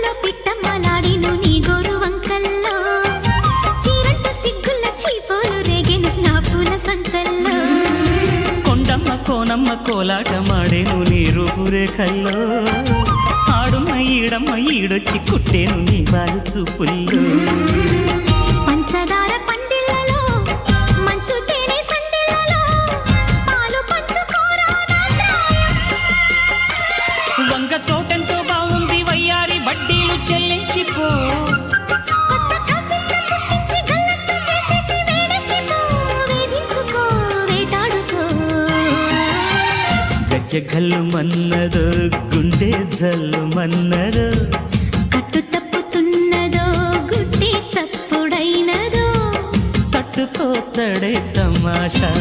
గూటిలో పిట్టమ్మలాడిను నీ గోరు వంకల్లో చీరంట సిగ్గుల చీపోలు రేగెను నా పూల సంకల్లో కొండమ్మ కోనమ్మ కోలాటమాడేను నీ రూపురేఖల్లో ఆడున్న ఈడమ్మ ఈడొచ్చి కుట్టేను నీ వారి చూపుల్లో పంచదార పండిళ్ళలో మంచు తేనె సందిళ్ళలో పాలు పంచుకోరా నా ప్రాయం వంగ తోటెంతో బాగుంది వయ్యారి వడ్డీలు చెల్లించిపో కొత్త కవిత్వం పుట్టించి గల్లంతు చేసేసి వేడెక్కిపో వేధించుకో వేటాడుకో గజ్జగల్లు మన్నదో గుండె జల్లు మన్నదో కట్టు తప్పుతున్నదో గుడ్డి చప్పుడైనదో తట్టుకోతడే తమాషా